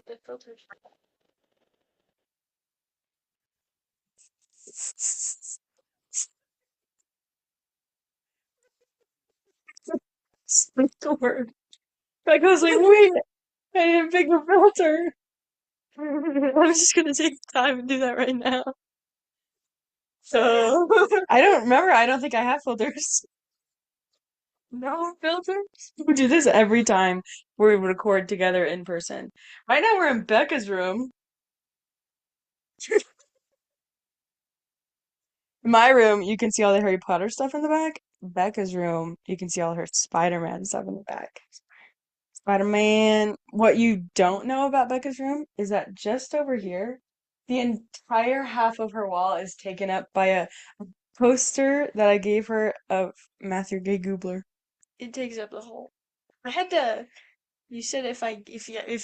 The filters. That's the word. Like, I was like, wait, I need a bigger filter. I'm just gonna take time and do that right now. So, I don't remember. I don't think I have filters. No filters? We do this every time we record together in person. Right now we're in Becca's room. In my room, you can see all the Harry Potter stuff in the back. Becca's room, you can see all her Spider-Man stuff in the back. Spider-Man. What you don't know about Becca's room is that just over here, the entire half of her wall is taken up by a poster that I gave her of Matthew Gay Goobler. It takes up the whole. I had to. You said if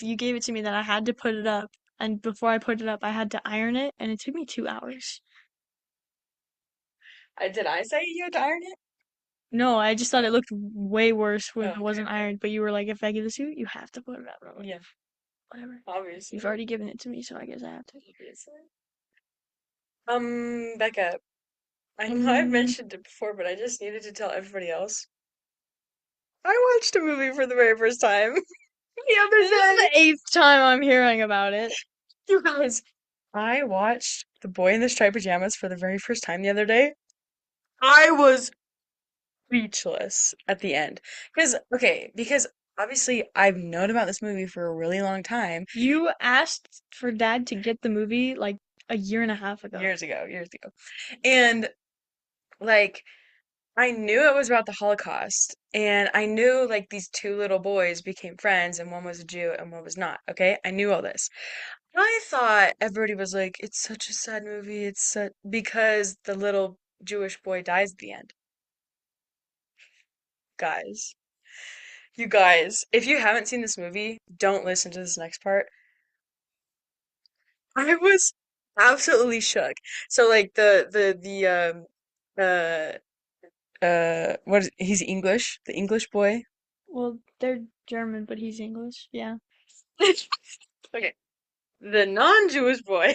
you gave it to me, then I had to put it up, and before I put it up, I had to iron it, and it took me 2 hours. Did I say you had to iron it? No, I just thought it looked way worse when it wasn't ironed. But you were like, if I give this to you, you have to put it up. I'm like, yeah, whatever. Obviously. You've already given it to me, so I guess I have to. Obviously. Becca, I know I've mentioned it before, but I just needed to tell everybody else. I watched a movie for the very first time the other This is day. The eighth time I'm hearing about it. You guys, I watched The Boy in the Striped Pajamas for the very first time the other day. I was speechless at the end. Because obviously I've known about this movie for a really long time. You asked for Dad to get the movie like a year and a half ago. Years ago. And like I knew it was about the Holocaust, and I knew like these two little boys became friends, and one was a Jew and one was not. Okay, I knew all this. I thought everybody was like, it's such a sad movie. It's such because the little Jewish boy dies at the end. Guys, you guys, if you haven't seen this movie, don't listen to this next part. I was absolutely shook. So like what is he's English, the English boy. Well, they're German, but he's English. Yeah. Okay. The non-Jewish boy,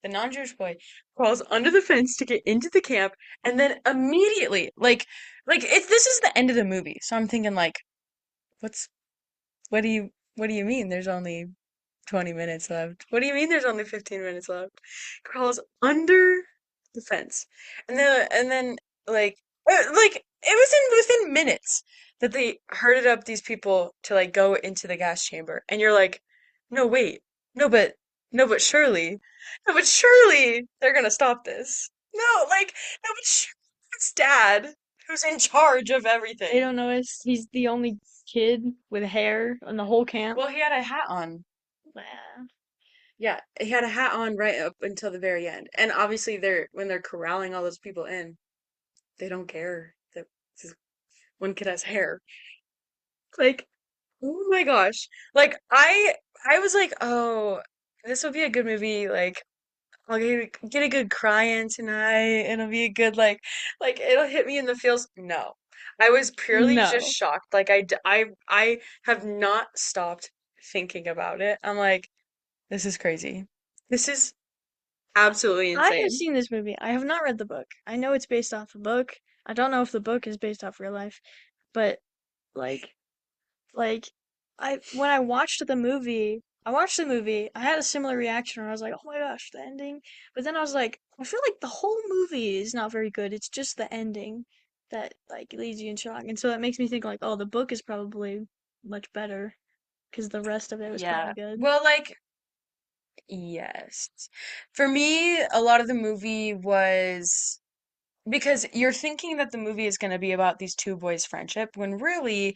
the non-Jewish boy crawls under the fence to get into the camp, and then immediately, like if this is the end of the movie, so I'm thinking like, what's what do you mean? There's only 20 minutes left. What do you mean there's only 15 minutes left? Crawls under the fence. And then like it was in within minutes that they herded up these people to like go into the gas chamber. And you're like, "No, wait. No, but no, but surely. No, but surely they're gonna stop this." No, like no, but surely it's Dad who's in charge of everything. They don't notice he's the only kid with hair in the whole camp. Well, he had a hat on. Yeah. Yeah, he had a hat on right up until the very end. And obviously they're when they're corralling all those people in, they don't care that this one kid has hair. Like, oh my gosh. Like I was like, "Oh, this will be a good movie. Like I'll get a good cry in tonight. It'll be a good like it'll hit me in the feels." No. I was purely just No. shocked. Like I have not stopped thinking about it. I'm like, this is crazy. This is absolutely I have insane. Seen this movie. I have not read the book. I know it's based off a book. I don't know if the book is based off real life, but like like I when I watched the movie, I had a similar reaction where I was like, "Oh my gosh, the ending." But then I was like, I feel like the whole movie is not very good. It's just the ending that like leaves you in shock. And so that makes me think like, "Oh, the book is probably much better because the rest of it was Yeah. probably good." Well, like, yes. For me, a lot of the movie was because you're thinking that the movie is going to be about these two boys' friendship, when really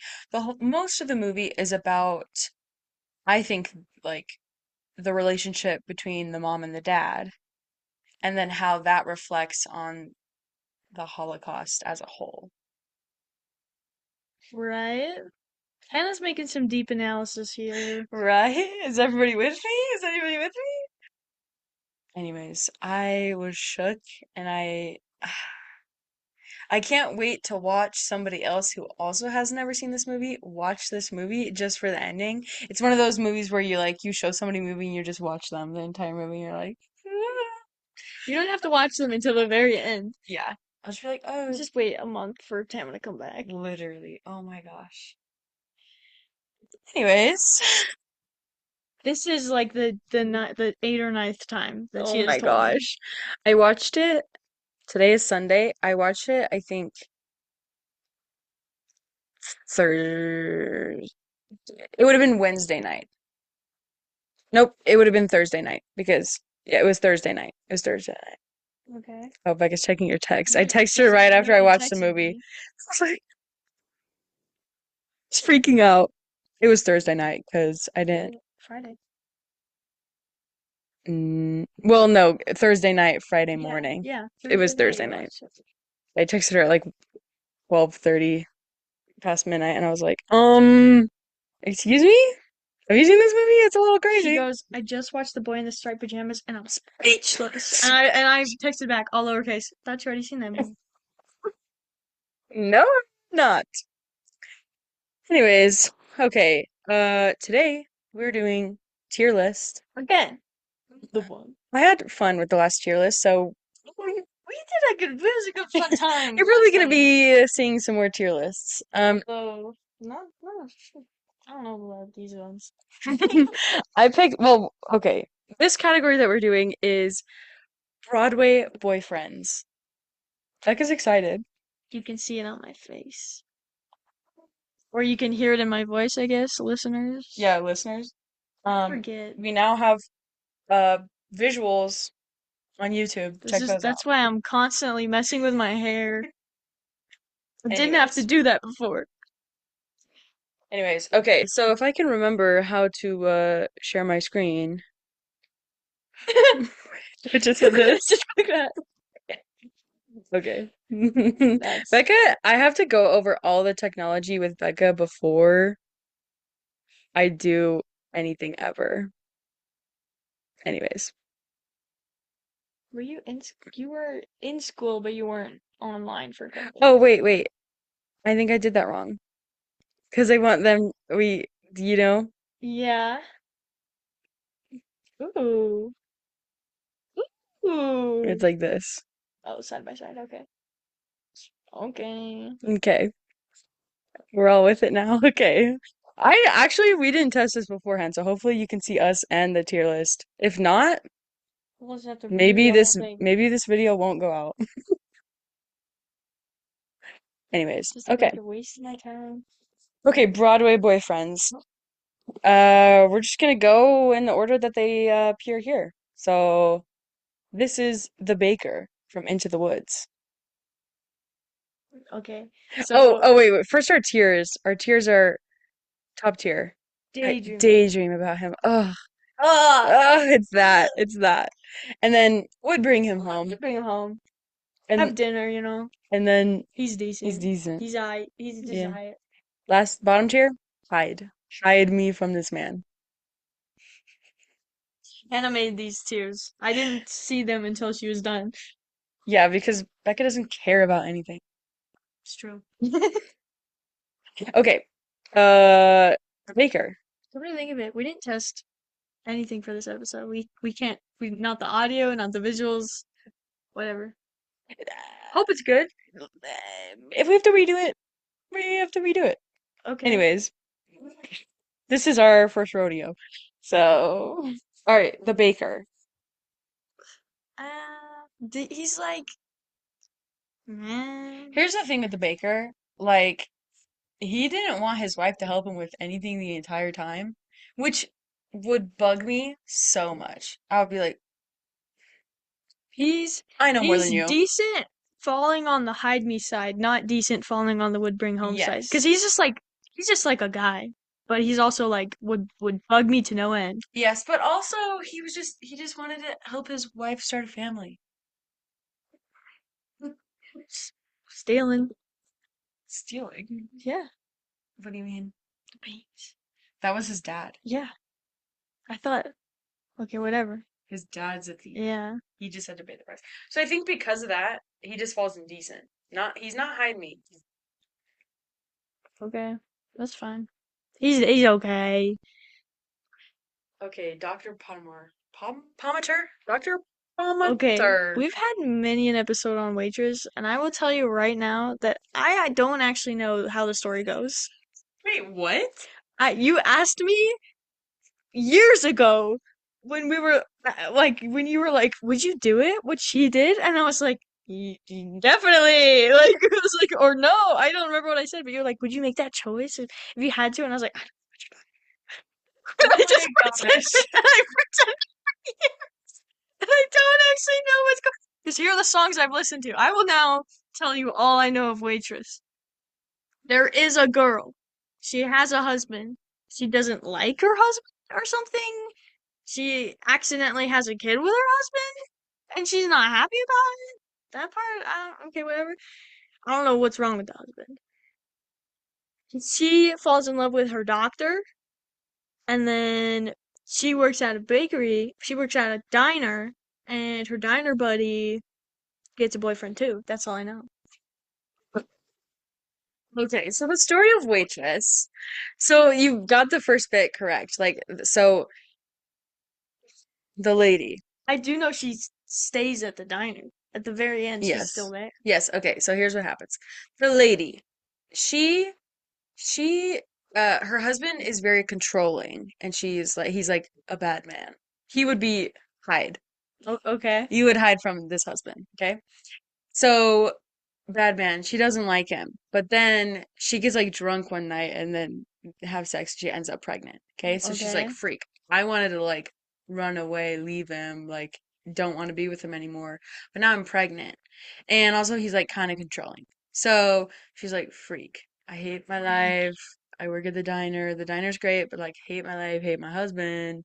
most of the movie is about, I think, like the relationship between the mom and the dad, and then how that reflects on the Holocaust as a whole. Right? Hannah's making some deep analysis here. Right? Is everybody with me? Is anybody with me? Anyways, I was shook and I can't wait to watch somebody else who also has never seen this movie watch this movie just for the ending. It's one of those movies where you show somebody a movie and you just watch them the entire movie and you're like, You don't have to watch them until the very end. yeah. I'll just be like, oh, Just wait a month for Tamara to come back. literally. Oh my gosh. Anyways, This is like the eighth or ninth time that she oh has my told me. gosh. I watched it. Today is Sunday. I watched it, I think, Thursday. It would have been Wednesday night. Nope, it would have been Thursday night because yeah, it was Thursday night. It was Thursday night. Okay. Oh, Becca's checking your text. I Yeah, texted her she's right after I literally watched the texting movie. me. I was like, just freaking out. It was Thursday night because I didn't. Friday. Well, no, Thursday night, Friday Yeah, morning. yeah. It was Thursday night Thursday it night. was. I texted her at like 12:30 past midnight, and I was like, excuse me? Have you seen this movie? It's a little She crazy. goes, I just watched The Boy in the Striped Pajamas and I'm speechless. And I texted back all lowercase. Thought you already seen that movie. No, I'm not. Anyways, okay. Today we're doing tier list. Again, the one. I had fun with the last tier list, so We did a good. It was a good fun time. you're probably gonna be seeing some more tier lists. So not no. I don't know about these ones. I picked, well, okay. This category that we're doing is Broadway boyfriends. Becca's excited. You can see it on my face, or you can hear it in my voice. I guess listeners. Yeah, listeners. Forget. We now have uh visuals on YouTube. This Check is those out. that's why I'm constantly messing with my hair. I didn't have to Anyways. do that before. Anyways, okay, so if I can remember how to share my screen. I just said this. Just like that. Okay. That's Becca, I have to go over all the technology with Becca before I do anything ever. Anyways. you were in school, but you weren't online for a couple. Oh, wait. I think I did that wrong. Because I want them, you know, Yeah. Ooh. Ooh. it's like this. Oh, side by side. Okay. Okay. Okay. We're all with it now. Okay. We didn't test this beforehand, so hopefully you can see us and the tier list. If not, We'll just have to redo the whole thing. maybe this video won't go out. Anyways, Just like okay. you're wasting my time. Okay, Broadway boyfriends. We're just gonna go in the order that they appear here. So this is the baker from Into the Woods. Okay. Wait. First our tiers. Our tiers are top tier. I Daydreaming. daydream about him. Oh, Ah, oh, it's that. It's that. And then would bring him home. bring him home. And Have dinner. and then He's he's decent. decent. He's just Yeah. aight. Last bottom tier, hide. Hide me from this man. Hannah made these tiers. I didn't see them until she was done. Yeah, because Becca doesn't care about anything. It's true. Okay. Uh Baker. Come to think of it, we didn't test anything for this episode. We can't. We not the audio, not the visuals, whatever. Hope it's good. If we have to redo it, we have to redo it. Okay. Anyways, this is our first rodeo. So, all right, the baker. He's like, man. Here's the thing with the baker. Like, he didn't want his wife to help him with anything the entire time, which would bug me so much. I would be like, He's I know more than he's you. decent falling on the hide me side, not decent falling on the would bring home side. Because Yes. he's just like a guy, but he's also like would bug me to no end. Yes, but also he just wanted to help his wife start a family. Stealing. Stealing? Yeah. What do you mean? The beans. That was his dad. Yeah. I thought. Okay, whatever. His dad's a thief. Yeah. He just had to pay the price. So I think because of that, he just falls indecent. He's not hide me. Okay, that's fine. He's okay. Okay, Dr. Palmater? Dr. Okay, Palmater. we've had many an episode on Waitress, and I will tell you right now that I don't actually know how the story goes. Wait, what? You asked me years ago when we were like when you were like, "Would you do it? What she did?" And I was like, Definitely." Like it was like, or no, I don't remember what I said, but you're like, "Would you make that choice if you had to?" And I was like, "I don't know." Oh I my just pretended. gosh. I pretended. I don't actually know what's going. Because here are the songs I've listened to. I will now tell you all I know of Waitress. There is a girl. She has a husband. She doesn't like her husband or something. She accidentally has a kid with her husband, and she's not happy about it. That part, okay, whatever. I don't know what's wrong with the husband. She falls in love with her doctor, and then she works at a bakery. She works at a diner, and her diner buddy gets a boyfriend too. That's all I know. Okay, so the story of Waitress. So you got the first bit correct. Like, so the lady. I do know she stays at the diner. At the very end, she's still Yes. there. Yes, okay, so here's what happens. The lady, she she her husband is very controlling and he's like a bad man. He would be hide. Okay. You would hide from this husband, okay? So bad man, she doesn't like him. But then she gets like drunk one night and then have sex. She ends up pregnant. Okay, so she's like, Okay. freak. I wanted to like run away, leave him, like don't want to be with him anymore. But now I'm pregnant. And also he's like kind of controlling. So she's like, freak. I hate my life. I work at the diner. The diner's great, but like hate my life, hate my husband.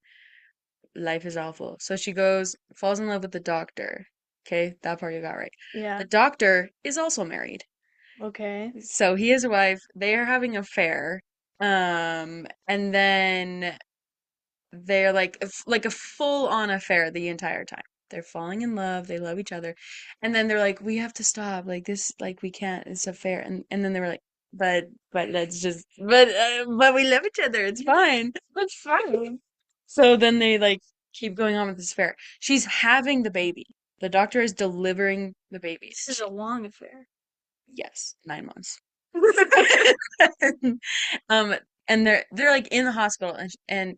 Life is awful. So she goes, falls in love with the doctor. Okay, that part you got right. Yeah. The doctor is also married. Okay. So he has a wife. They are having an affair. And then they're like a full-on affair the entire time. They're falling in love. They love each other. And then they're like, we have to stop. Like this, like we can't. It's a affair. And then they were like, but let's just, but we love each other. It's fine. It's fine. So then they like keep going on with this affair. She's having the baby. The doctor is delivering the baby. This is a long affair. Yes, 9 months. Um, and they're like in the hospital and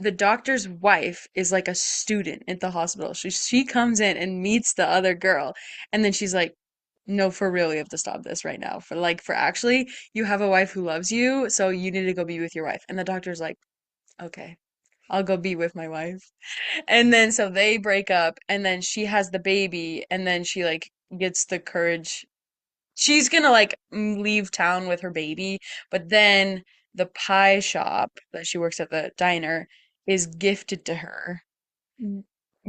the doctor's wife is like a student at the hospital. She comes in and meets the other girl, and then she's like, "No, for real, you have to stop this right now. For actually, you have a wife who loves you, so you need to go be with your wife." And the doctor's like, "Okay, I'll go be with my wife." And then so they break up, and then she has the baby, and then she like gets the courage. She's gonna like leave town with her baby, but then the pie shop that she works at the diner is gifted to her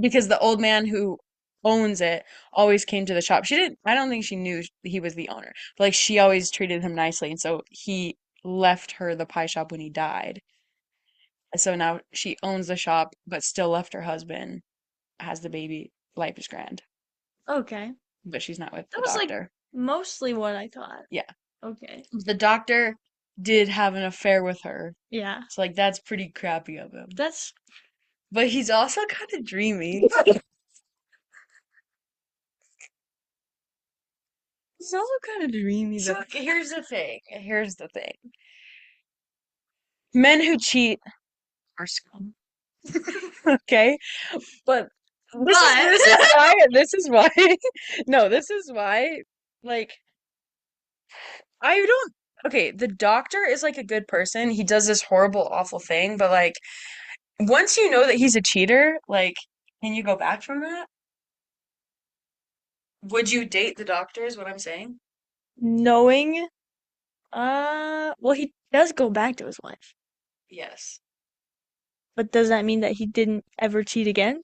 because the old man who owns it always came to the shop. I don't think she knew he was the owner, but like she always treated him nicely, and so he left her the pie shop when he died. And so now she owns the shop, but still left her husband, has the baby. Life is grand, Okay. but she's not with That the was like doctor. mostly what I thought. Yeah. Okay. The doctor did have an affair with her. Yeah. So like that's pretty crappy of him. That's But he's also kind of dreamy. He's also kind of dreamy though. So here's the thing. Here's the thing. Men who cheat are scum. Okay? But this is why no, this is why like I don't okay, the doctor is like a good person. He does this horrible, awful thing, but like once you know that he's a cheater, like can you go back from that? Would you date the doctor, is what I'm saying? knowing. Well, he does go back to his wife, Yes. but does that mean that he didn't ever cheat again?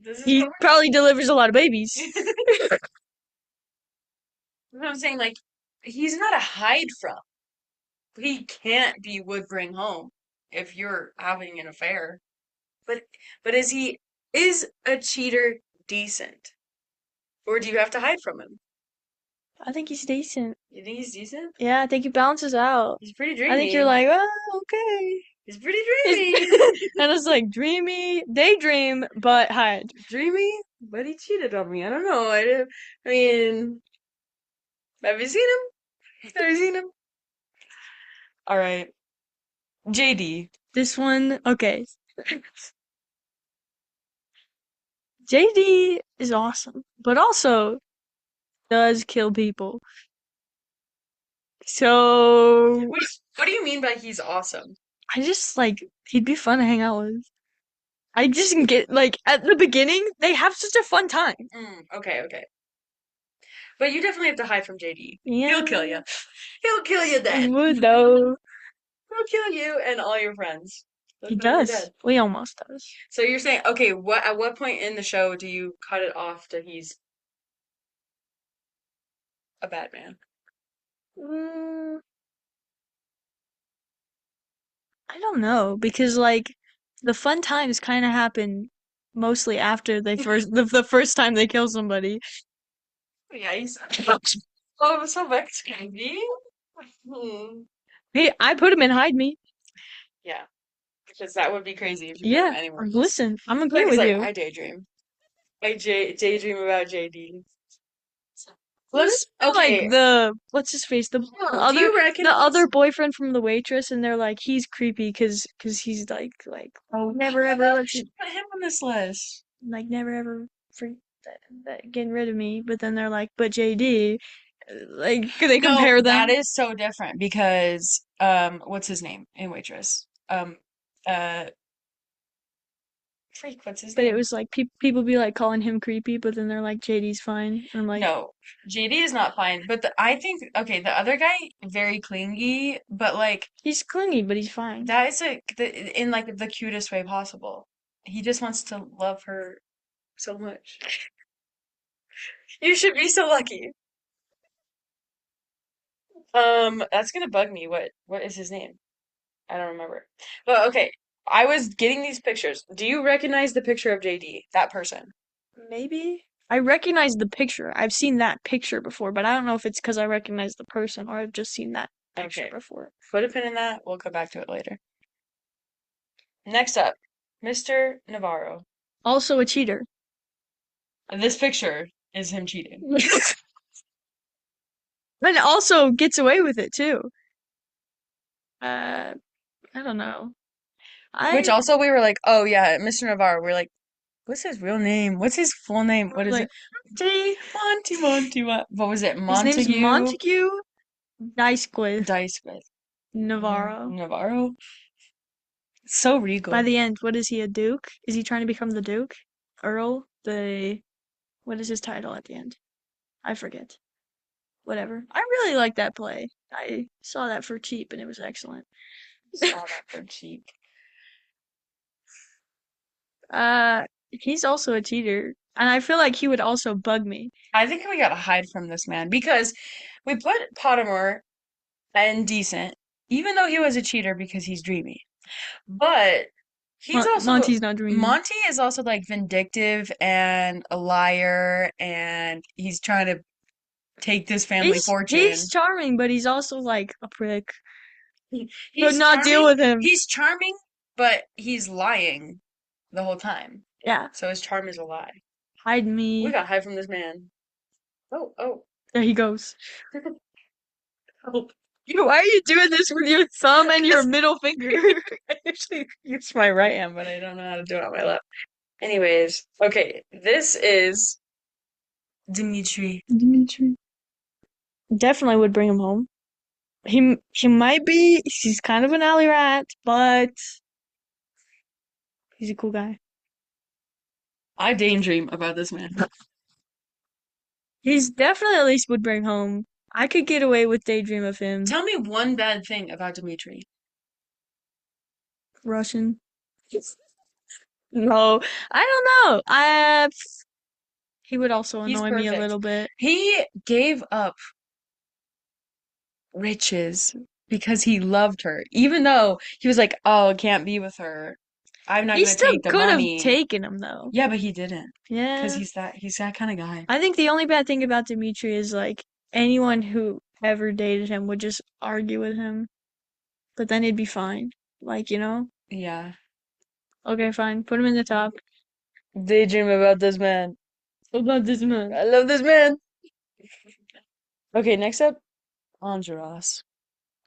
This is He what probably delivers a lot of babies. I'm saying. Like, he's not a hide from. He can't be would bring home if you're having an affair. But is a cheater decent? Or do you have to hide from him? I think he's decent. You think he's decent? Yeah, I think he balances out. He's pretty I think you're dreamy. like, oh, okay. He's pretty He's dreamy. and it's like dreamy, daydream, but hide. Dreamy? But he cheated on me. I don't know. I mean, have you seen him? Have you seen him? All right. JD. This one, okay. JD is awesome, but also does kill people. So What do you mean by he's awesome? I just like he'd be fun to hang out with. I just get like at the beginning they have such a fun time. Okay, okay. But you definitely have to hide from JD. He'll kill Yeah, you. He'll kill you he dead. would though. He'll kill you and all your friends. They'll He kill you does. dead. We almost does. So you're saying, okay, what at what point in the show do you cut it off to he's a bad man? Mm, I don't know because like the fun times kind of happen mostly after they first the first time they kill somebody. Yeah, he's oh, so Mexican. Hmm. Hey, I put him in hide me. Yeah, because that would be crazy if you put him Yeah, anywhere else. listen, I'm Like agreeing he's with like, you. I daydream. Daydream about JD. Who's Let's like okay. the what's his face Oh, do you the other recognize? boyfriend from the waitress and they're like he's creepy because he's like oh never ever let you Put him on this list. like never ever for getting rid of me but then they're like but JD like they No, compare that them is so different because what's his name in Waitress? Uh freak, what's his but it name? was like people be like calling him creepy but then they're like JD's fine and I'm like No, JD is not fine, but I think okay, the other guy very clingy, but like he's clingy but he's fine. that is in like the cutest way possible. He just wants to love her so much. You should be so lucky. That's gonna bug me. What is his name? I don't remember. But okay, I was getting these pictures. Do you recognize the picture of JD? That person? Maybe I recognize the picture. I've seen that picture before, but I don't know if it's because I recognize the person or I've just seen that picture Okay. before. Put a pin in that. We'll come back to it later. Next up, Mr. Navarro. Also a cheater. This picture is him cheating. And also gets away with it too. Uh, I don't know. Which I also we were like, oh yeah, Mr. Navarro. We're like, what's his real name? What's his full name? What is like it? Monty, what was it? his name's Montague Montague Dicewith Dicewith. Navarro. Navarro. So By regal. the end, what is he, a duke? Is he trying to become the duke? Earl? What is his title at the end? I forget. Whatever. I really like that play. I saw that for cheap and it was excellent. Saw that for cheap. He's also a cheater, and I feel like he would also bug me. I think we gotta hide from this man because we put Pottermore and decent, even though he was a cheater because he's dreamy. But he's also Monty's not dreamy. Monty is also like vindictive and a liar, and he's trying to take this family He's fortune. charming, but he's also like a prick. Could He's not deal charming. with him. He's charming, but he's lying the whole time. Yeah, So his charm is a lie. hide We me. gotta hide from this man. Oh, oh, There he goes. oh. Why are you doing this with your thumb and your middle finger? I usually use my right hand, but I don't know how to do it on my left. Anyways, okay, this is Dimitri. Dimitri. Definitely would bring him home. He might be. He's kind of an alley rat, but he's a cool guy. I daydream about this man. He's definitely at least would bring home. I could get away with daydream of him. Tell me one bad thing about Dimitri. Russian. No, I don't know. He would also He's annoy me a perfect. little bit. He gave up riches because he loved her, even though he was like, "Oh, I can't be with her." I'm not He gonna still take the could have money. taken him though. Yeah, but he didn't. Because Yeah. he's that kind of guy. I think the only bad thing about Dimitri is like anyone who ever dated him would just argue with him, but then he'd be fine. Like, you know? Yeah. Okay, fine. Put him in the top. Daydream about this man. What about this man? I love this man. Okay, next up, Enjolras.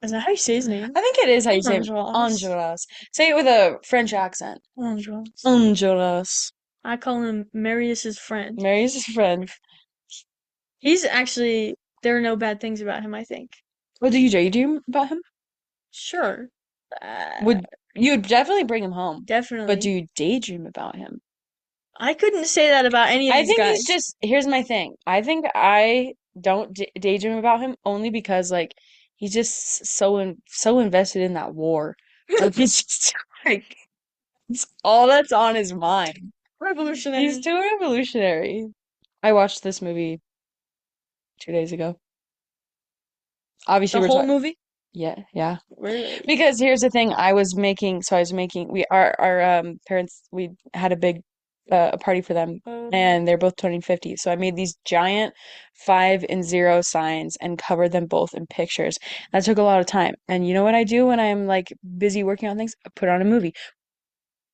Is that how you say his name? I think it is how you say it. Angelos. Enjolras. Say it with a French accent. Angelos. Enjolras. I call him Marius's friend. Mary's his friend. He's actually, there are no bad things about him, I think. What do you daydream about him? Sure. Uh, Would you would definitely bring him home, but do definitely. you daydream about him? I couldn't say that about any of I these think he's guys. just, here's my thing. I think I don't daydream about him only because like he's just so invested in that war. Like it's just like it's all that's on his mind. Revolutionary. He's too revolutionary. I watched this movie 2 days ago. Obviously, The we're whole talking. movie? Yeah, yeah. Really? Because here's the thing, I was making we our parents we had a big a party for them and they're both turning 50. So I made these giant 5 and 0 signs and covered them both in pictures. That took a lot of time. And you know what I do when I'm like busy working on things? I put on a movie,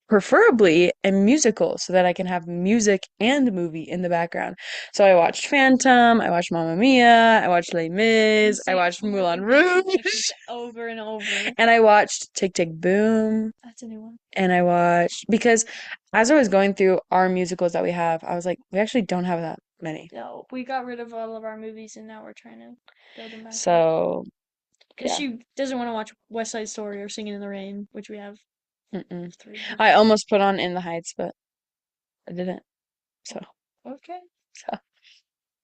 preferably a musical so that I can have music and movie in the background. So I watched Phantom, I watched Mamma Mia, I watched Les Mis, I watched Moulin Rouge, Over and over. and I watched Tick Tick Boom, That's a new one. and I watched because as I was going through our musicals that we have, I was like, we actually don't have that many. No, we got rid of all of our movies and now we're trying to build them back up. So, Because yeah. she doesn't want to watch West Side Story or Singing in the Rain, which we have Mm-mm. 3 I movies. almost put on In the Heights, but I didn't. So, Okay. so,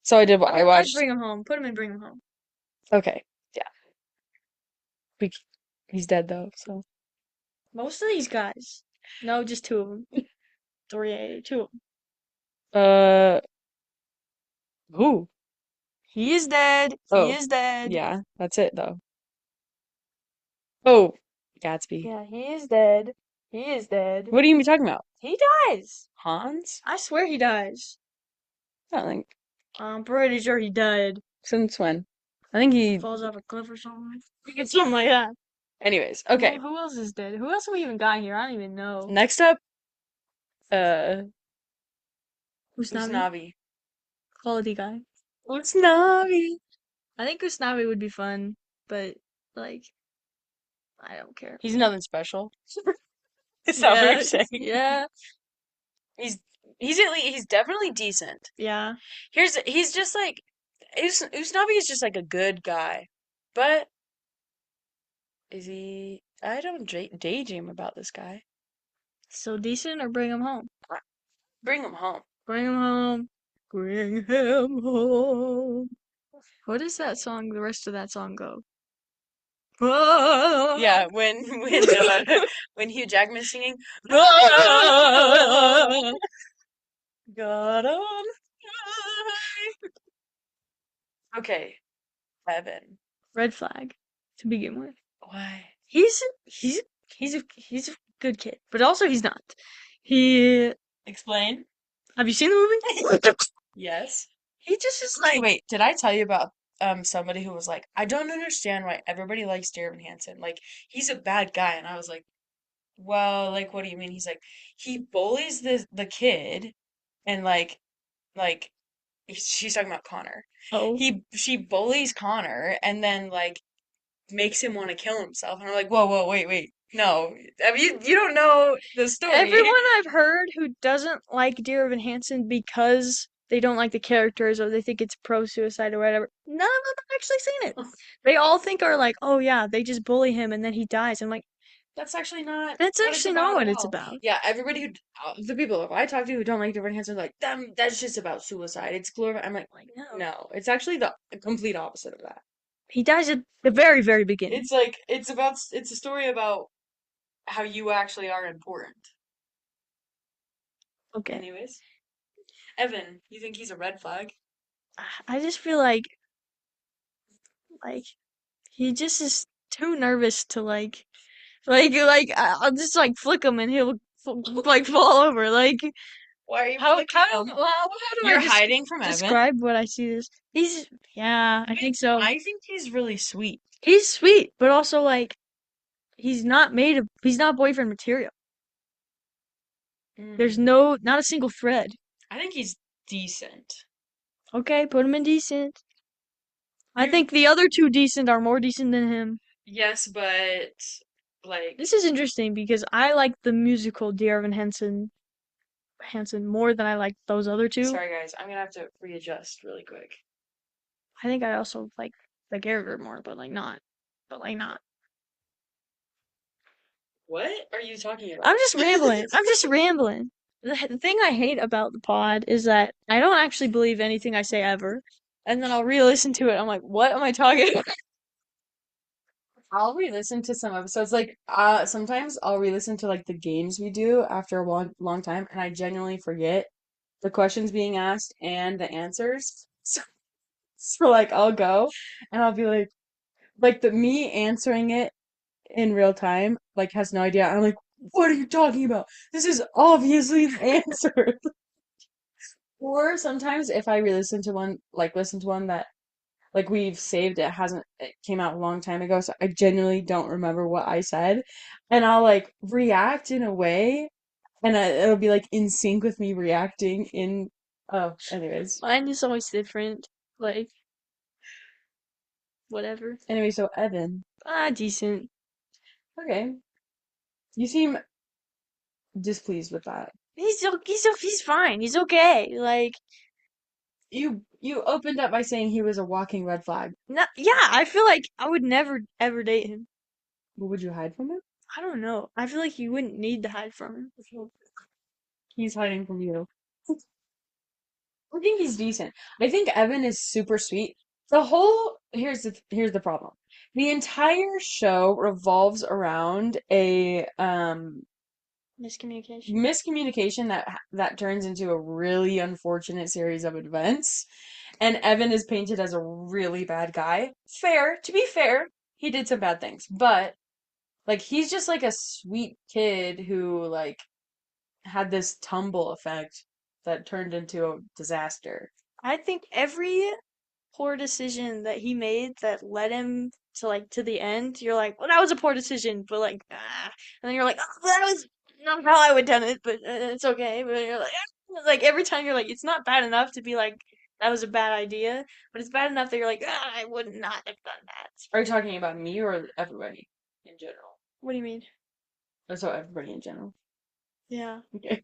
so I did what I I'd watched. bring him home. Put him and bring him home. Okay. Yeah. We, he's dead though, so. Most of these guys. No, just 2 of them. 3, 2 of them. Uh, who? He is dead. He Oh, is dead. yeah, that's it though. Oh, Gatsby. Yeah, he is dead. He is dead. What are you talking about? He dies. Hans? I swear he dies. I don't think. I'm pretty sure he died. Since when? I think he. Falls off a cliff or something. Something like that. Anyways, Well, okay. who else is dead? Who else have we even got here? I don't even know. Next up, uh, Usnavi? Usnavi. Quality guy. Usnavi. I think Usnavi would be fun, but like I don't care. He's nothing special. Is that what you're Yeah, saying? yeah, He's he's definitely decent. yeah. He's just like Usnavi is just like a good guy, but is he? I don't daydream about this guy. So decent or bring him home? Bring him home. Bring him home. Bring him home. What is that song? The rest of that song go? Yeah, when Hugh Jackman's singing, "Ah, God on high." Okay, Evan. Red flag to begin with. Why? He's he's a good kid, but also he's not. He Explain. have you seen the movie? Yes. He just is like Wait, did I tell you about somebody who was like, I don't understand why everybody likes Dear Evan Hansen. Like, he's a bad guy. And I was like, well, like, what do you mean? He's like, he bullies the kid and like she's talking about Connor. oh She bullies Connor and then like makes him want to kill himself. And I'm like, whoa, wait. No. I mean, you don't know the story. everyone I've heard who doesn't like Dear Evan Hansen because they don't like the characters or they think it's pro suicide or whatever. None of them have actually seen it. They all think are like, oh yeah, they just bully him and then he dies. I'm like, That's actually not that's what it's actually not about what at it's all. about. Yeah, everybody who the people who I talk to who don't like different hands are like, that's just about suicide. It's glorified. I'm like, Like no, no, it's actually the complete opposite of that. he dies at the very very beginning. It's like it's a story about how you actually are important. Okay, Anyways, Evan, you think he's a red flag? I just feel like he just is too nervous to like I'll just like flick him and he'll like fall over. Like Why are you how flicking them? how do I You're hiding from Evan? describe what I see this? He's yeah, I think so. I think he's really sweet. He's sweet, but also like he's not boyfriend material. There's Mm, no not a single thread. I think he's decent. Okay, put him in decent. I You think the other two decent are more decent than him. Yes, but This like, is interesting because I like the musical Dear Evan Hansen more than I like those other two. sorry guys, I'm gonna have to readjust really quick. I think I also like the character more, but like not. But like not. What are you talking I'm about? just rambling. I'm just rambling. The thing I hate about the pod is that I don't actually believe anything I say ever. And then I'll re-listen to it. I'm like, what am I talking about? I'll re-listen to some episodes. Like, sometimes I'll re-listen to like the games we do after a long, long time, and I genuinely forget the questions being asked and the answers. So like, I'll go and I'll be like the me answering it in real time, like has no idea. I'm like, what are you talking about? This is obviously the answer. Or sometimes if I re-listen to one, like listen to one that like we've saved, it came out a long time ago, so I genuinely don't remember what I said, and I'll like react in a way, and it'll be like in sync with me reacting in. Oh, anyways, Mine is always different. Like, whatever. so Evan, Ah, decent. okay, you seem displeased with that. He's fine. He's okay. Like, You opened up by saying he was a walking red flag. no, yeah, I feel like I would never ever date him. What would you hide from him? I don't know. I feel like you wouldn't need to hide from him. He's hiding from you. I think he's decent. I think Evan is super sweet. Here's the problem. The entire show revolves around a Miscommunication. miscommunication that turns into a really unfortunate series of events. And Evan is painted as a really bad guy. Fair, to be fair, he did some bad things, but like he's just like a sweet kid who like had this tumble effect that turned into a disaster. I think every poor decision that he made that led him to like to the end, you're like, well, that was a poor decision, but like, and then you're like, oh, that was not how I would done it, but it's okay. But you're like, like every time you're like, it's not bad enough to be like, that was a bad idea, but it's bad enough that you're like, I would not have done that. Are you talking about me or everybody in general? What do you mean? So everybody in general. Yeah, Okay.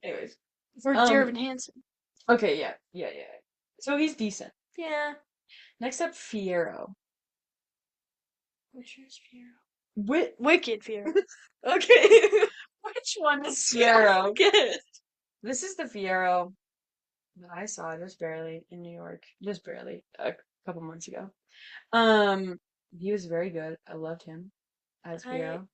Anyways. for Um, Jervin Hansen. okay, yeah. So he's decent. Yeah, Next up, Fiero. which is Fiero? Wit Wicked Fiero. Okay. Which one is Fiero? Good. This is the Fiero that I saw just barely in New York. Just barely a couple months ago. Um, he was very good. I loved him as I Fiero.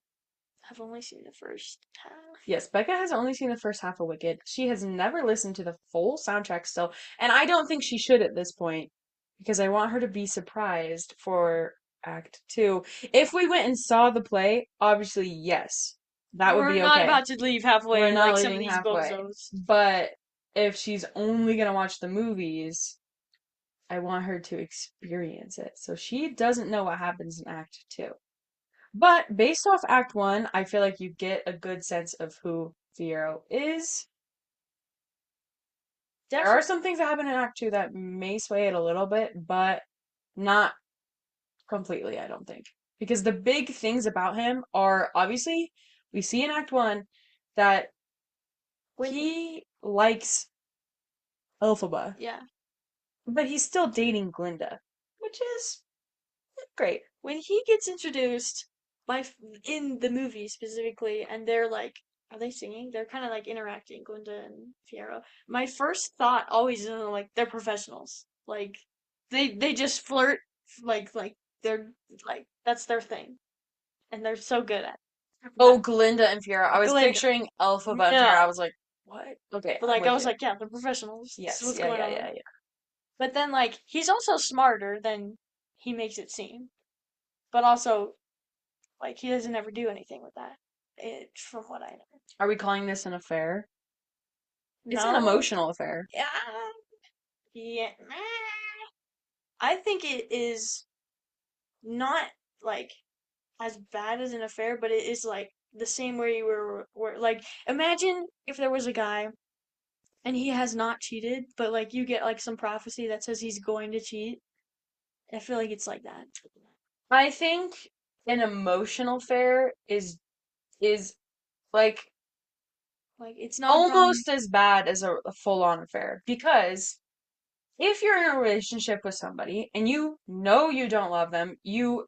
have only seen the first half. Yes, Becca has only seen the first half of Wicked. She has never listened to the full soundtrack still, and I don't think she should at this point because I want her to be surprised for Act 2. If we went and saw the play, obviously, yes, that would We're be not okay. about to leave We're halfway not like some of leaving these halfway. bozos. But if she's only gonna watch the movies, I want her to experience it. So she doesn't know what happens in Act 2. But based off Act 1, I feel like you get a good sense of who Fiero is. There are Definitely. some things that happen in Act 2 that may sway it a little bit, but not completely, I don't think. Because the big things about him are obviously, we see in Act 1 that When he likes Elphaba, yeah, but he's still dating Glinda, which is great. when he gets introduced in the movie specifically, and they're like, are they singing? They're kind of like interacting, Glinda and Fiero. My first thought always is like they're professionals. Like they just flirt like they're like that's their thing, and they're so good at Oh, that. Glinda and Fiero. I was Glinda, picturing Elphaba and Fiero. I no, was like, what? Okay, but I'm like I with was you. like, yeah, they're professionals. This is Yes, what's yeah, going yeah, on. yeah, yeah. But then like he's also smarter than he makes it seem. But also like he doesn't ever do anything with that. from what I know. Are we calling this an affair? It's an No. emotional affair. Yeah. Yeah. I think it is not like as bad as an affair, but it is like the same way you were like imagine if there was a guy and he has not cheated, but like you get like some prophecy that says he's going to cheat. I feel like it's like that. I think an emotional affair is like Like it's not a problem. almost as bad as a full-on affair because if you're in a relationship with somebody and you know you don't love them, you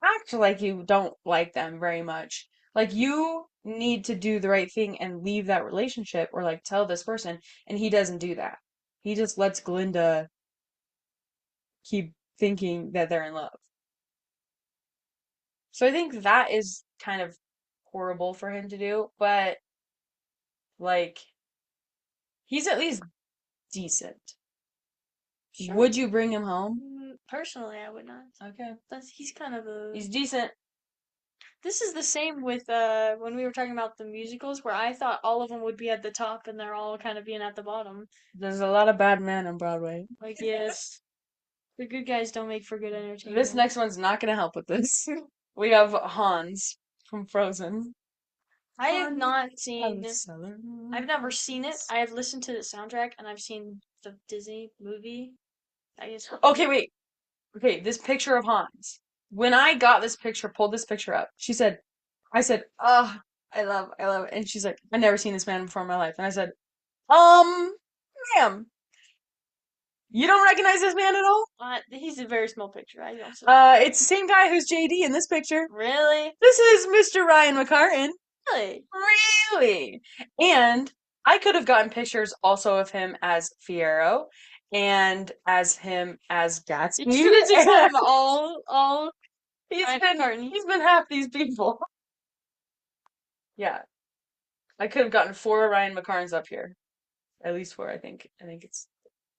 act like you don't like them very much. Like you need to do the right thing and leave that relationship or like tell this person, and he doesn't do that. He just lets Glinda keep thinking that they're in love. So I think that is kind of horrible for him to do, but like he's at least decent. Sure. Would you bring him home? Personally, I would not. Okay. That's he's kind of a. He's decent. This is the same with when we were talking about the musicals, where I thought all of them would be at the top and they're all kind of being at the bottom. There's a lot of bad men on Broadway. Like yes, the good guys don't make for good This entertainment. next one's not gonna help with this. We have Hans from Frozen. I have Hans not of seen. I've never seen it. Celebrants. I have listened to the soundtrack and I've seen the Disney movie. I guess. Okay, wait. Okay, this picture of Hans. When I got this picture, pulled this picture up, I said, oh, I love it. And she's like, I've never seen this man before in my life. And I said, um, ma'am, you don't recognize this man at all? He's a very small picture. I don't see. It's the same guy who's JD in this picture. Really? This is Mr. Ryan McCartan. Really? Really? And I could have gotten pictures also of him as Fiero and as him as You Gatsby. should have just had him all Ryan McCartney. He's been half these people. Yeah. I could have gotten four Ryan McCartans up here. At least four, I think. I think it's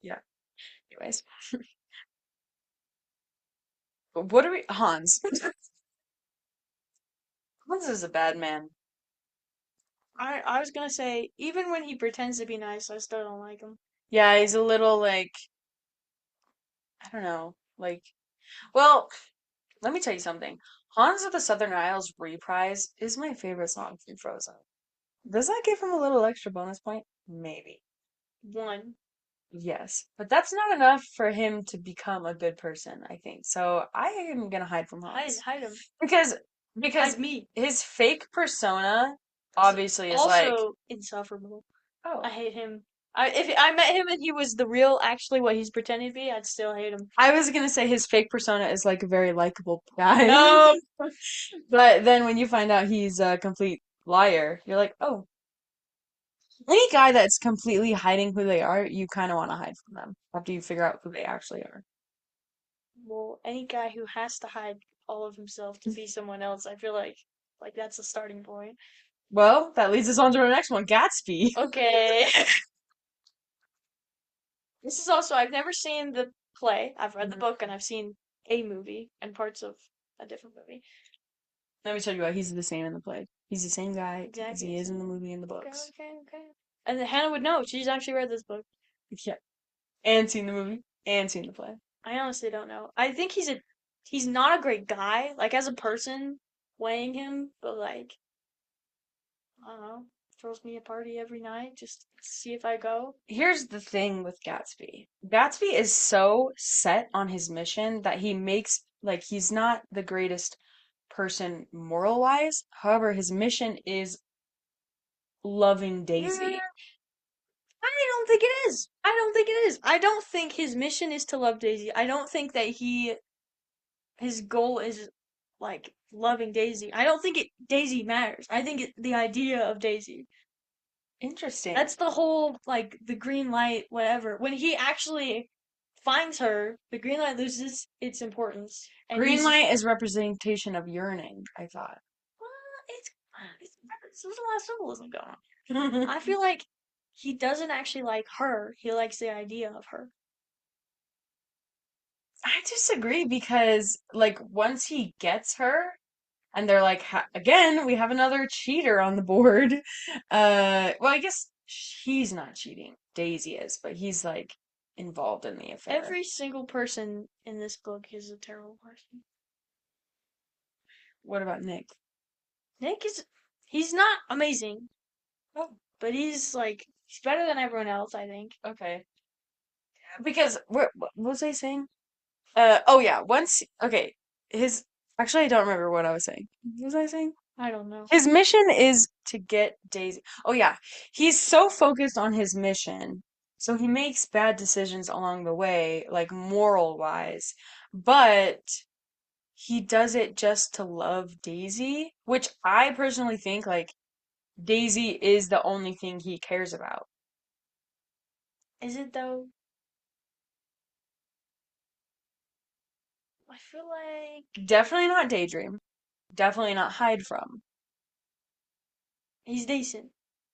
yeah. Anyways. But what are we Hans. Hans is a bad man. I was gonna say even when he pretends to be nice, I still don't like him. Yeah, he's a little like I don't know, like well, let me tell you something. Hans of the Southern Isles reprise is my favorite song from Frozen. Does that give him a little extra bonus point? Maybe. One. Yes. But that's not enough for him to become a good person, I think. So I am gonna hide from Hans. Hide him. Because Hide because me. his fake persona He's obviously is like, also insufferable. I oh, hate him. If I met him and he was the real, actually what he's pretending to be, I'd still hate him. I was gonna say his fake persona is like a very likable guy. No. But then when you find out he's a complete liar, you're like, oh, any guy that's completely hiding who they are, you kind of want to hide from them after you figure out who they actually are. Well, any guy who has to hide all of himself to be someone else, I feel like that's a starting point. Well, that leads us on to our next one, Gatsby. Okay. This is also I've never seen the play. I've read the Mhm. book and I've seen a movie and parts of a different movie. Let me tell you what, he's the same in the play. He's the same guy as he Exactly. is in the movie and the Okay, books. okay, okay. And then Hannah would know. She's actually read this book. Yeah. And seen the movie and seen the play. I honestly don't know. I think he's not a great guy, like as a person, weighing him, but like I don't know, throws me a party every night just to see if I go. Here's the thing with Gatsby. Gatsby is so set on his mission that he makes like he's not the greatest person moral wise. However, his mission is loving Daisy. I don't think it is. I don't think it is. I don't think his mission is to love Daisy. I don't think that his goal is like loving Daisy. I don't think Daisy matters. I think the idea of Daisy. Interesting. That's the whole like the green light whatever. When he actually finds her, the green light loses its importance and Green he's light is representation of yearning, I thought. well, it's there's a lot of symbolism going on. I feel like he doesn't actually like her. He likes the idea of her. I disagree because, like, once he gets her, And they're like, again, we have another cheater on the board. Well, I guess he's not cheating. Daisy is, but he's like involved in the affair. Every single person in this book is a terrible person. What about Nick? Nick is, he's not amazing, Oh, but he's better than everyone else, I think. okay. Because what was I saying? Oh yeah, once okay, his actually I don't remember what I was saying. What was I saying? I don't know. His mission is to get Daisy. Oh yeah, he's so focused on his mission, so he makes bad decisions along the way, like moral wise, but he does it just to love Daisy, which I personally think like Daisy is the only thing he cares about. Is it though? I feel like Definitely not Daydream. Definitely not Hide From. he's decent.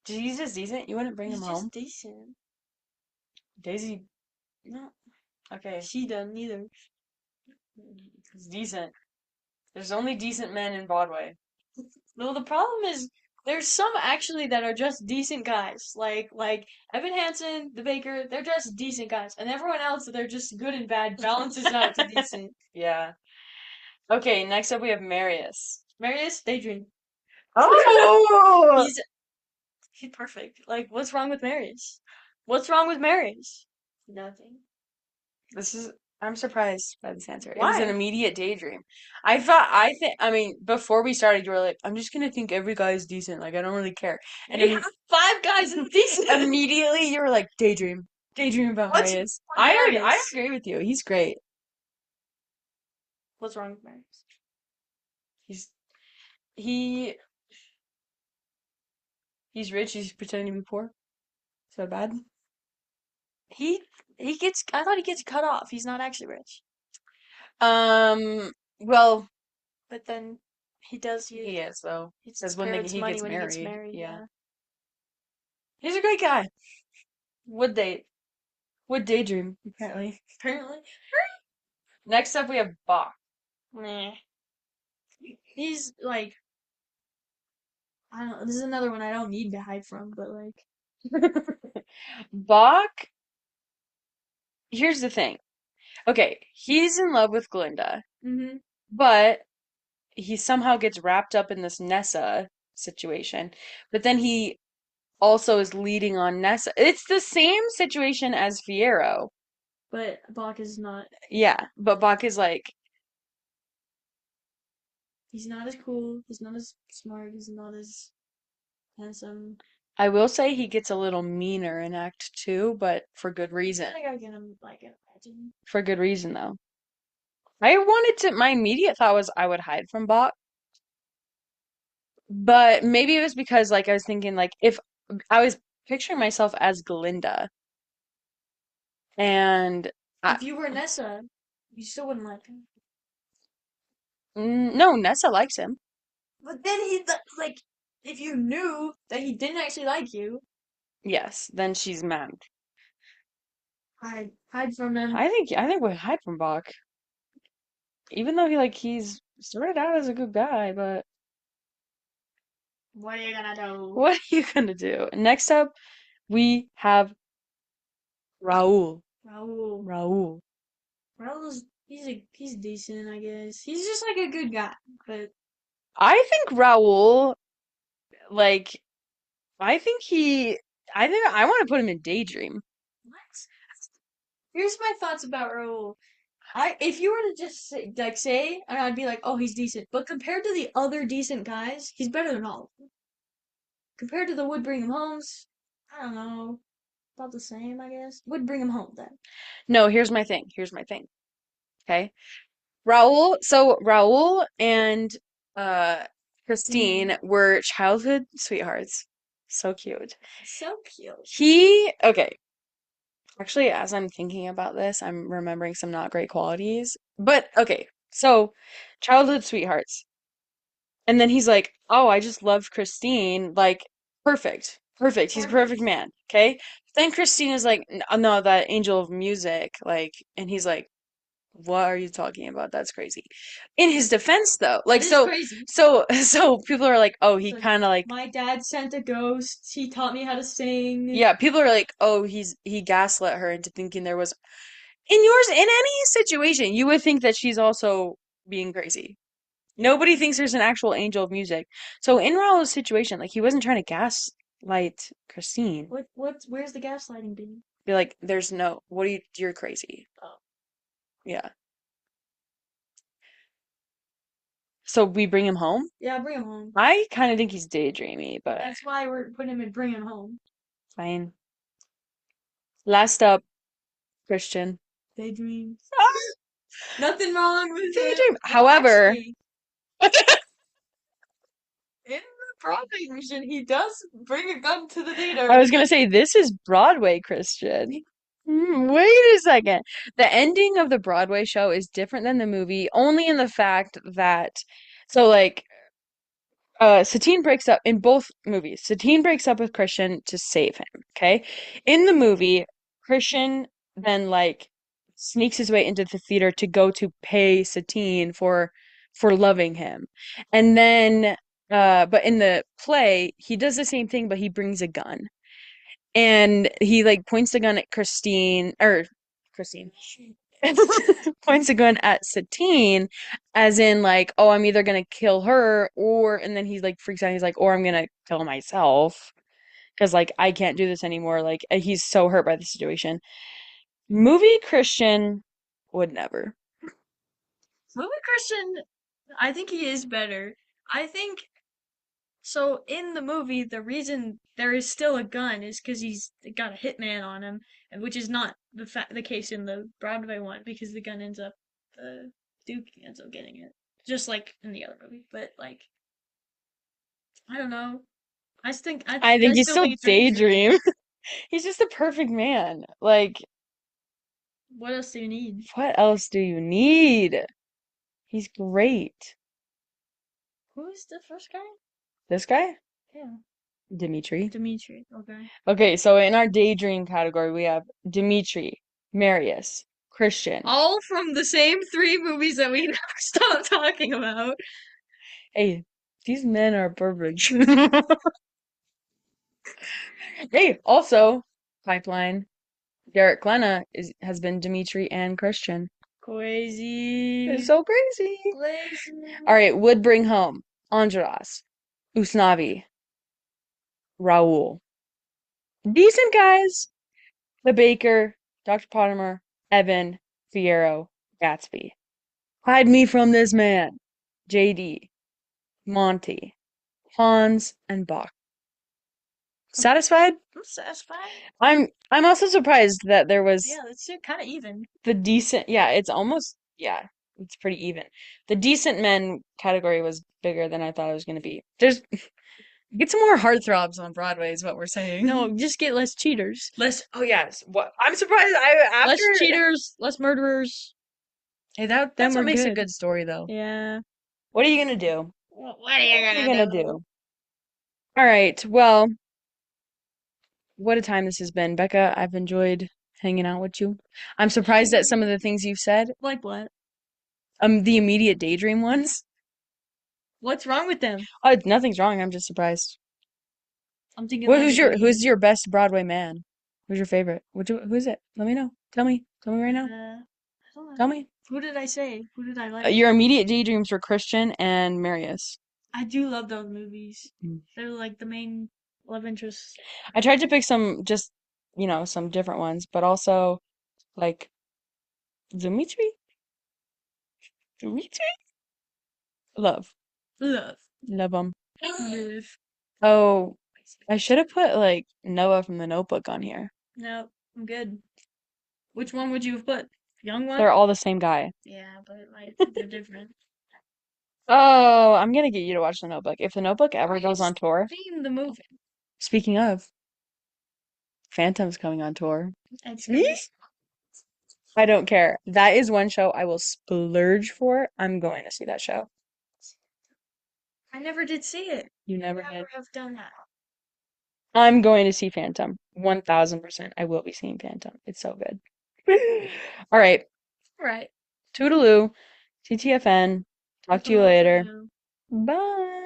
He's just decent. You wouldn't bring him He's home. just decent. Daisy, no. Okay, She doesn't either. he's decent. There's only decent men in Broadway. No, the problem is there's some actually that are just decent guys. Like Evan Hansen, the baker, they're just decent guys. And everyone else, they're just good and bad, balances out to decent. Yeah. Okay, next up we have Marius. Marius, Daydream. Oh! He's he's perfect. Like, what's wrong with Marius? What's wrong with Marius? Nothing. This is, I'm surprised by this answer. It was an Why? immediate daydream. I mean, before we started, you were like, I'm just gonna think every guy is decent. Like, I don't really care. And We have five guys in decent. immediately you were like, daydream. Daydream about What's wrong Marius. with I Marius? agree with you. He's great. What's wrong with Marius? He's, he, he's rich. He's pretending to be poor. So bad. He he gets. I thought he gets cut off. He's not actually rich, Well, but then he does use he is though. his Because when parents' he money gets when he gets married, married. yeah. Yeah. He's a great guy. Would date. Would daydream, apparently. Apparently. Next up, we have Bach. Nah. He's like, I don't know. This is another one I don't need to hide from, but like, Bach, here's the thing. Okay, he's in love with Glinda, hmm but he somehow gets wrapped up in this Nessa situation. But then he also is leading on Nessa. It's the same situation as Fiero. but Bach is not. Yeah, but Bach is like, He's not as cool. He's not as smart. He's not as handsome. I will say he gets a little meaner in Act Two, but for good reason. I think I can imagine. For good reason, though. I wanted to, my immediate thought was I would hide from Bach, but maybe it was because, like, I was thinking, like, if I was picturing myself as Glinda, and I, If you were Nessa, you still wouldn't like him. no, Nessa likes him. But then like, if you knew that he didn't actually like you, Yes, then she's mad. hide from him. I think we hide from Bach, even though he's started out as a good guy, but What are you gonna do? what are you gonna do? Next up, we have Raul. Raul. Raul. He's decent, I guess. He's just like a good guy, but I think Raul, like, I think he, I think I want to put him in Daydream. what? Here's my thoughts about Raul. If you were to just say, and I'd be like, oh, he's decent. But compared to the other decent guys, he's better than all of them. Compared to the Would Bring Him Homes, I don't know, about the same, I guess. Would Bring Him Home then. No, here's my thing. Here's my thing. Okay. So Raul and uh Christine were childhood sweethearts. So cute. So cute. Okay. Actually, as I'm thinking about this, I'm remembering some not great qualities. But okay. So childhood sweethearts. And then he's like, "Oh, I just love Christine. Like, perfect. Perfect. He's a perfect Perfect. man." Okay? Then Christine is like, No, that angel of music." Like, and he's like, What are you talking about? That's crazy. In his defense, though, like That is so, crazy. so people are like, oh, he Like, kind of like, my dad sent a ghost. He taught me how to sing. yeah. People are like, oh, he gaslit her into thinking there was in any situation, you would think that she's also being crazy. Nobody thinks there's an actual angel of music. So in Raul's situation, like he wasn't trying to gaslight Christine. Where's the gaslighting being? Be like, there's no, what are you, you're crazy. Oh. Yeah. So we bring him home? Yeah, bring him home. I kind of think he's daydreamy, but That's why we're putting him in bring him home. fine. Last up, Christian. Daydreams. Nothing wrong with him. Daydream. Well, However, actually, in the Broadway version, he does bring a gun to the I theater. was gonna say this is Broadway, Christian. Wait a second. The ending of the Broadway show is different than the movie, only in the fact that, so like, Satine breaks up in both movies. Satine breaks up with Christian to save him. Okay, in the movie, Christian then like sneaks his way into the theater to go to pay Satine for loving him, and then, but in the play, he does the same thing, but he brings a gun. And he like points the gun at Christine points the gun at Satine, as in like, oh, I'm either gonna kill her or, and then he's like freaks out. He's like, or I'm gonna kill myself because like I can't do this anymore. Like he's so hurt by the situation. Movie Christian would never. Movie Christian, I think he is better. I think so. In the movie, the reason there is still a gun is because he's got a hitman on him, and which is not the case in the Broadway one because the gun ends up the Duke ends up getting it, just like in the other movie. But like, I don't know. I I think he's still still think it's daydream. daydream. He's just a perfect man. Like, What else do you need? what else do you need? He's great. Who's the first guy? This guy? Yeah, Dimitri. Dimitri. Okay. Okay, so in our daydream category, we have Dimitri, Marius, Christian. All from the same three movies that we never stop talking about. Hey, these men are perfect. Hey, also, Pipeline, Derek Klena has been Dimitri and Christian. It's Crazy. so crazy. Crazy. All right, would bring home Andras, Usnavi, Raul. Decent guys. The Baker, Dr. Pottimer, Evan, Fierro, Gatsby. Hide me from this man. JD, Monty, Hans, and Bach. Satisfied? I'm satisfied. I'm also surprised that there was Yeah, that's kind of even. the decent, yeah, it's almost, yeah, it's pretty even. The decent men category was bigger than I thought it was going to be. There's get some more heartthrobs on Broadway is what we're saying. No, just get less cheaters. Less, oh yes. What I'm surprised Less after cheaters, less murderers. hey, Then that's what we're makes a good. good story though. Yeah. What are you gonna do? What are you What are you gonna gonna do? do? All right. Well, what a time this has been, Becca. I've enjoyed hanging out with you. I'm surprised at some of the things you've said. Like what? The immediate daydream ones. What's wrong with them? Nothing's wrong. I'm just surprised. I'm thinking Well, who's logically. your best Broadway man? Who's your favorite? Who is it? Let me know. Tell me. Tell me right now. I don't Tell know. me. Who did I say? Who did I like? Your immediate daydreams were Christian and Marius. I do love those movies. Mm. They're like the main love interests. I tried to pick some just, some different ones, but also like Dimitri? Dimitri? Love. Love. Love him. Live. Oh, I should have put like Noah from the Notebook on here. No, I'm good. Which one would you have put? Young They're one? all the same guy. Yeah, but like they're different. Oh, I'm gonna get you to watch the Notebook. If the Notebook ever goes on tour, Seen the movie. speaking of, Phantom's coming on tour. It's Me? gonna I don't care. That is one show I will splurge for. I'm going to see that show. I never did see it. You never Never did. have done that. I'm going to see Phantom. 1000%. I will be seeing Phantom. It's so good. All right. Right. Toodaloo. TTFN. Talk It's a to you lot to later. do. Bye.